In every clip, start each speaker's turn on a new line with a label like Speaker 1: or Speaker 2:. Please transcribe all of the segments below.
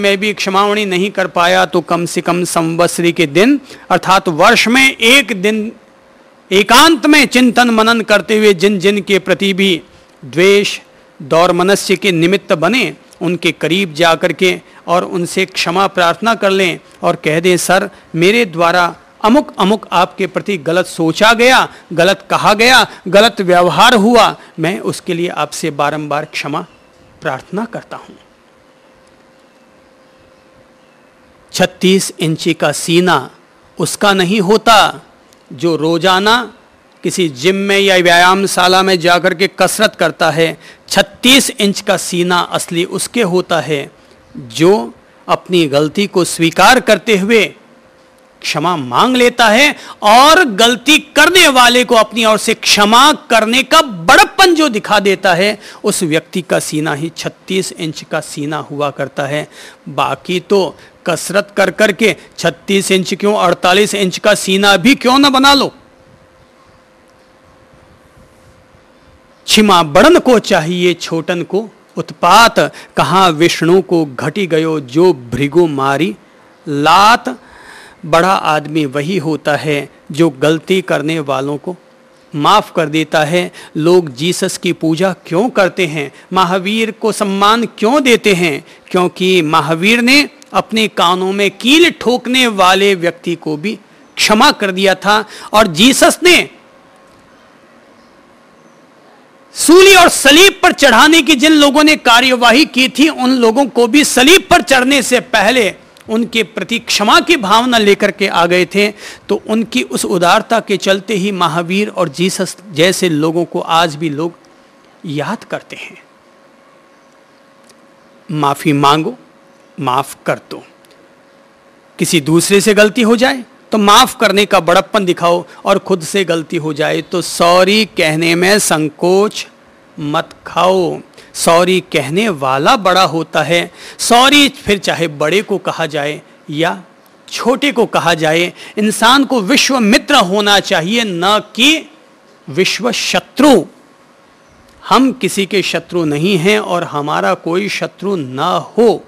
Speaker 1: में भी क्षमावणी नहीं कर पाया तो कम से कम संवत्सरी के दिन अर्थात वर्ष में एक दिन एकांत में चिंतन मनन करते हुए जिन जिन के प्रति भी द्वेष दौर्मनस्य के निमित्त बने उनके करीब जाकर के और उनसे क्षमा प्रार्थना कर लें और कह दें, सर मेरे द्वारा अमुक अमुक आपके प्रति गलत सोचा गया, गलत कहा गया, गलत व्यवहार हुआ, मैं उसके लिए आपसे बारंबार क्षमा प्रार्थना करता हूं। 36 इंची का सीना उसका नहीं होता जो रोजाना किसी जिम में या व्यायामशाला में जाकर के कसरत करता है। 36 इंच का सीना असली उसके होता है जो अपनी गलती को स्वीकार करते हुए क्षमा मांग लेता है और गलती करने वाले को अपनी ओर से क्षमा करने का बड़प्पन जो दिखा देता है, उस व्यक्ति का सीना ही 36 इंच का सीना हुआ करता है। बाकी तो कसरत कर करके 36 इंच क्यों 48 इंच का सीना भी क्यों ना बना लो। क्षमा बड़न को चाहिए छोटन को उत्पात, कहाँ विष्णु को घटी गयो जो भृगु मारी लात। बड़ा आदमी वही होता है जो गलती करने वालों को माफ कर देता है। लोग जीसस की पूजा क्यों करते हैं, महावीर को सम्मान क्यों देते हैं? क्योंकि महावीर ने अपने कानों में कील ठोकने वाले व्यक्ति को भी क्षमा कर दिया था और जीसस ने सूली और सलीब पर चढ़ाने की जिन लोगों ने कार्यवाही की थी उन लोगों को भी सलीब पर चढ़ने से पहले उनके प्रति क्षमा की भावना लेकर के आ गए थे। तो उनकी उस उदारता के चलते ही महावीर और जीसस जैसे लोगों को आज भी लोग याद करते हैं। माफी मांगो, माफ कर दो। किसी दूसरे से गलती हो जाए तो माफ करने का बड़प्पन दिखाओ और खुद से गलती हो जाए तो सॉरी कहने में संकोच मत खाओ। सॉरी कहने वाला बड़ा होता है। सॉरी फिर चाहे बड़े को कहा जाए या छोटे को कहा जाए, इंसान को विश्व मित्र होना चाहिए, न कि विश्व शत्रु। हम किसी के शत्रु नहीं हैं और हमारा कोई शत्रु ना हो।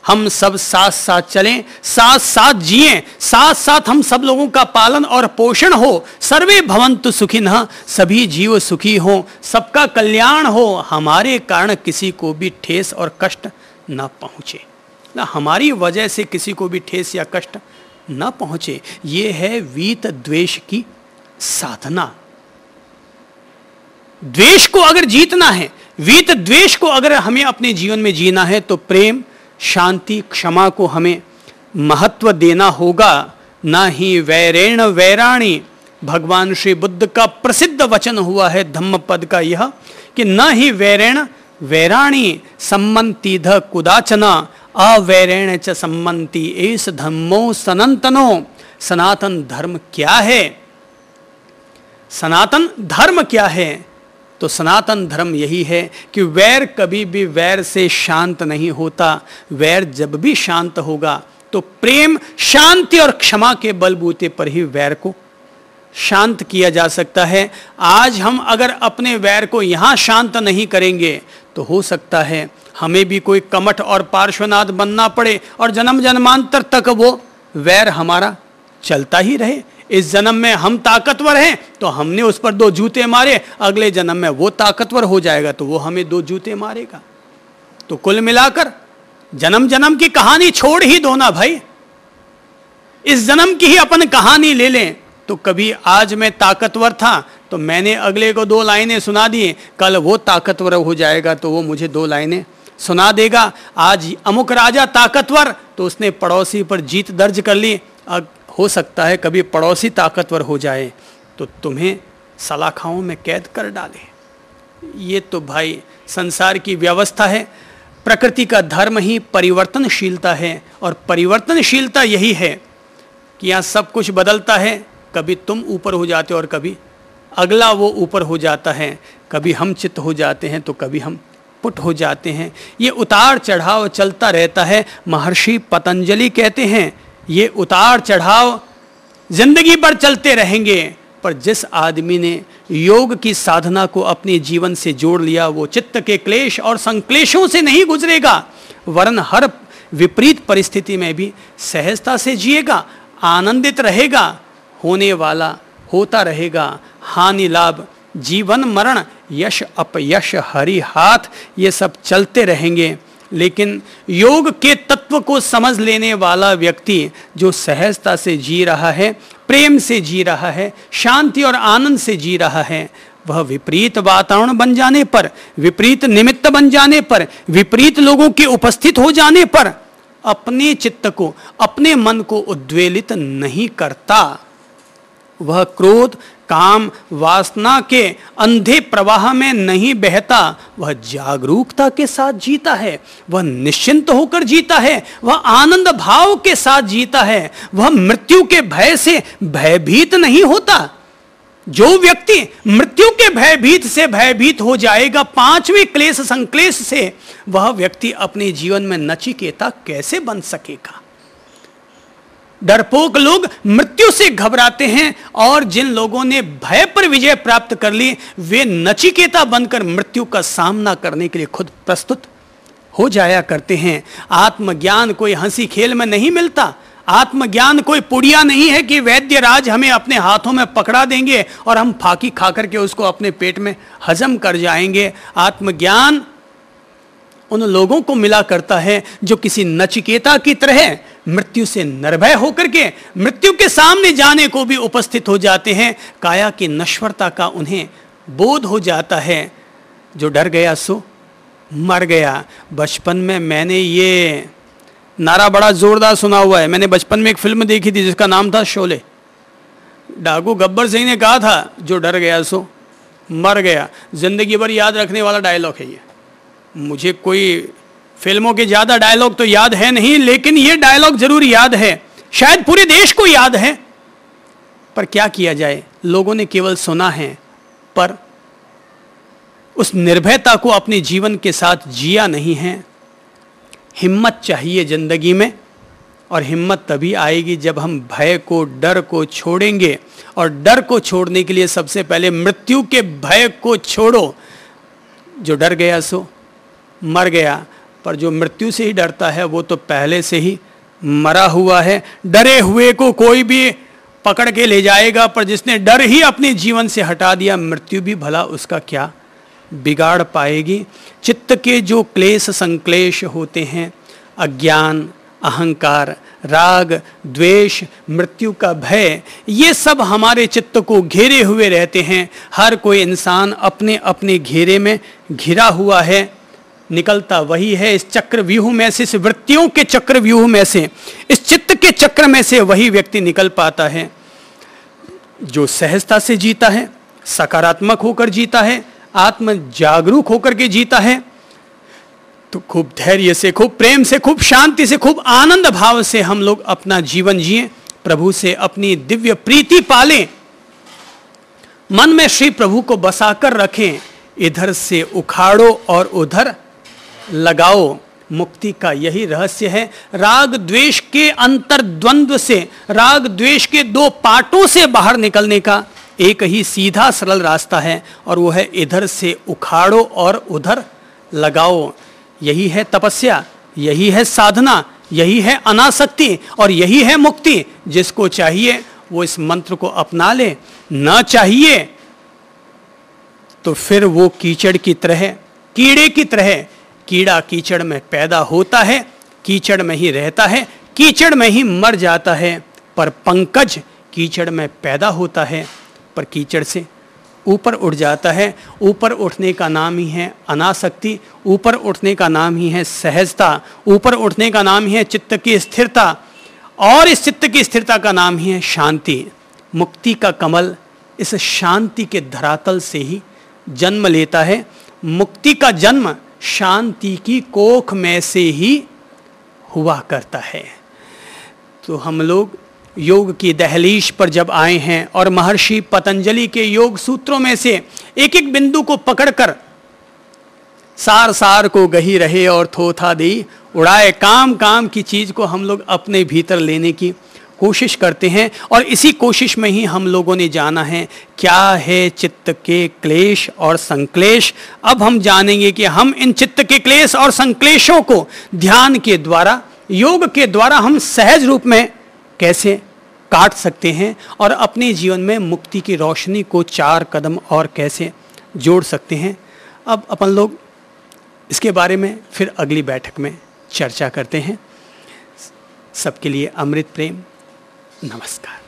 Speaker 1: हम सब साथ साथ चलें, साथ साथ जिएं, साथ साथ हम सब लोगों का पालन और पोषण हो। सर्वे भवन्तु सुखिनः, सभी जीव सुखी हों, सबका कल्याण हो, हमारे कारण किसी को भी ठेस और कष्ट न पहुंचे, ना हमारी वजह से किसी को भी ठेस या कष्ट न पहुंचे। ये है वीत द्वेष की साधना। द्वेष को अगर जीतना है, वीत द्वेष को अगर हमें अपने जीवन में जीना है तो प्रेम, शांति, क्षमा को हमें महत्व देना होगा, ना ही वैरेण वैराणी। भगवान श्री बुद्ध का प्रसिद्ध वचन हुआ है धम्म पद का यह कि न ही वैरेण वैराणी सम्मन्ति ध कुदाचना अवैरेण च सम्मन्ति एस धम्मो सनातनो। सनातन धर्म क्या है? सनातन धर्म क्या है? तो सनातन धर्म यही है कि वैर कभी भी वैर से शांत नहीं होता। वैर जब भी शांत होगा तो प्रेम, शांति और क्षमा के बलबूते पर ही वैर को शांत किया जा सकता है। आज हम अगर अपने वैर को यहाँ शांत नहीं करेंगे तो हो सकता है हमें भी कोई कमठ और पार्श्वनाथ बनना पड़े और जन्म जन्मांतर तक वो वैर हमारा चलता ही रहे। इस जन्म में हम ताकतवर हैं तो हमने उस पर 2 जूते मारे, अगले जन्म में वो ताकतवर हो जाएगा तो वो हमें 2 जूते मारेगा। तो कुल मिलाकर जन्म जन्म की कहानी छोड़ ही दो ना भाई, इस जन्म की ही अपन कहानी ले लें। तो कभी आज मैं ताकतवर था तो मैंने अगले को 2 लाइनें सुना दी, कल वो ताकतवर हो जाएगा तो वो मुझे 2 लाइनें सुना देगा। आज अमुक राजा ताकतवर तो उसने पड़ोसी पर जीत दर्ज कर ली, हो सकता है कभी पड़ोसी ताकतवर हो जाए तो तुम्हें सलाखाओं में कैद कर डाले। ये तो भाई संसार की व्यवस्था है। प्रकृति का धर्म ही परिवर्तनशीलता है और परिवर्तनशीलता यही है कि यहाँ सब कुछ बदलता है। कभी तुम ऊपर हो जाते हो और कभी अगला वो ऊपर हो जाता है। कभी हम चित्त हो जाते हैं तो कभी हम पुट हो जाते हैं। ये उतार चढ़ाव चलता रहता है। महर्षि पतंजलि कहते हैं ये उतार चढ़ाव जिंदगी भर चलते रहेंगे, पर जिस आदमी ने योग की साधना को अपने जीवन से जोड़ लिया वो चित्त के क्लेश और संक्लेशों से नहीं गुजरेगा, वरन हर विपरीत परिस्थिति में भी सहजता से जिएगा, आनंदित रहेगा, होने वाला होता रहेगा, हानि लाभ जीवन मरण यश अपयश हरि हाथ ये सब चलते रहेंगे। लेकिन योग के तत्व को समझ लेने वाला व्यक्ति जो सहजता से जी रहा है, प्रेम से जी रहा है, शांति और आनंद से जी रहा है, वह विपरीत वातावरण बन जाने पर, विपरीत निमित्त बन जाने पर, विपरीत लोगों के उपस्थित हो जाने पर अपने चित्त को, अपने मन को उद्वेलित नहीं करता। वह क्रोध काम वासना के अंधे प्रवाह में नहीं बहता, वह जागरूकता के साथ जीता है, वह निश्चिंत होकर जीता है, वह आनंद भाव के साथ जीता है, वह मृत्यु के भय से भयभीत नहीं होता। जो व्यक्ति मृत्यु के भयभीत से भयभीत हो जाएगा, पांचवें क्लेश संक्लेश से, वह व्यक्ति अपने जीवन में नचिकेता कैसे बन सकेगा। डरपोक लोग मृत्यु से घबराते हैं और जिन लोगों ने भय पर विजय प्राप्त कर ली, वे नचिकेता बनकर मृत्यु का सामना करने के लिए खुद प्रस्तुत हो जाया करते हैं। आत्मज्ञान कोई हंसी खेल में नहीं मिलता। आत्मज्ञान कोई पुड़िया नहीं है कि वैद्य राज हमें अपने हाथों में पकड़ा देंगे और हम फाकी खा करके उसको अपने पेट में हजम कर जाएंगे। आत्मज्ञान उन लोगों को मिला करता है जो किसी नचिकेता की तरह मृत्यु से निर्भय होकर के मृत्यु के सामने जाने को भी उपस्थित हो जाते हैं। काया की नश्वरता का उन्हें बोध हो जाता है। जो डर गया सो मर गया। बचपन में मैंने ये नारा बड़ा जोरदार सुना हुआ है। मैंने बचपन में एक फिल्म देखी थी जिसका नाम था शोले। डाकू गब्बर सिंह ने कहा था जो डर गया सो मर गया। जिंदगी भर याद रखने वाला डायलॉग है ये। मुझे कोई फिल्मों के ज़्यादा डायलॉग तो याद है नहीं, लेकिन ये डायलॉग जरूर याद है। शायद पूरे देश को याद है, पर क्या किया जाए, लोगों ने केवल सुना है पर उस निर्भयता को अपने जीवन के साथ जिया नहीं है। हिम्मत चाहिए जिंदगी में, और हिम्मत तभी आएगी जब हम भय को, डर को छोड़ेंगे। और डर को छोड़ने के लिए सबसे पहले मृत्यु के भय को छोड़ो। जो डर गया सो मर गया, पर जो मृत्यु से ही डरता है वो तो पहले से ही मरा हुआ है। डरे हुए को कोई भी पकड़ के ले जाएगा, पर जिसने डर ही अपने जीवन से हटा दिया, मृत्यु भी भला उसका क्या बिगाड़ पाएगी। चित्त के जो क्लेश संक्लेश होते हैं, अज्ञान, अहंकार, राग, द्वेष, मृत्यु का भय, ये सब हमारे चित्त को घेरे हुए रहते हैं। हर कोई इंसान अपने अपने घेरे में घिरा हुआ है। निकलता वही है इस चक्र व्यूह में से, इस वृत्तियों के चक्र व्यूह में से, इस चित्त के चक्र में से वही व्यक्ति निकल पाता है जो सहजता से जीता है, सकारात्मक होकर जीता है, आत्म जागरूक होकर के जीता है। तो खूब धैर्य से, खूब प्रेम से, खूब शांति से, खूब आनंद भाव से हम लोग अपना जीवन जिए, प्रभु से अपनी दिव्य प्रीति पालें, मन में श्री प्रभु को बसाकर रखें। इधर से उखाड़ो और उधर लगाओ। मुक्ति का यही रहस्य है। राग द्वेष के अंतर्द्वंद्व से, राग द्वेष के दो पाटों से बाहर निकलने का एक ही सीधा सरल रास्ता है, और वो है इधर से उखाड़ो और उधर लगाओ। यही है तपस्या, यही है साधना, यही है अनासक्ति, और यही है मुक्ति। जिसको चाहिए वो इस मंत्र को अपना ले, ना चाहिए तो फिर वो कीचड़ की तरह, कीड़े की तरह, कीड़ा कीचड़ में पैदा होता है, कीचड़ में ही रहता है, कीचड़ में ही मर जाता है। पर पंकज कीचड़ में पैदा होता है, पर कीचड़ से ऊपर उठ जाता है। ऊपर उठने का नाम ही है अनासक्ति, ऊपर उठने का नाम ही है सहजता, ऊपर उठने का नाम ही है चित्त की स्थिरता, और इस चित्त की स्थिरता का नाम ही है शांति। मुक्ति का कमल इस शांति के धरातल से ही जन्म लेता है। मुक्ति का जन्म शांति की कोख में से ही हुआ करता है। तो हम लोग योग की दहलीज पर जब आए हैं और महर्षि पतंजलि के योग सूत्रों में से एक एक बिंदु को पकड़कर सार सार को गही रहे और थोथा दी उड़ाए, काम काम की चीज को हम लोग अपने भीतर लेने की कोशिश करते हैं। और इसी कोशिश में ही हम लोगों ने जाना है क्या है चित्त के क्लेश और संक्लेश। अब हम जानेंगे कि हम इन चित्त के क्लेश और संक्लेशों को ध्यान के द्वारा योग के द्वारा हम सहज रूप में कैसे काट सकते हैं और अपने जीवन में मुक्ति की रोशनी को 4 कदम और कैसे जोड़ सकते हैं। अब अपन लोग इसके बारे में फिर अगली बैठक में चर्चा करते हैं। सबके लिए अमृत प्रेम, नमस्कार।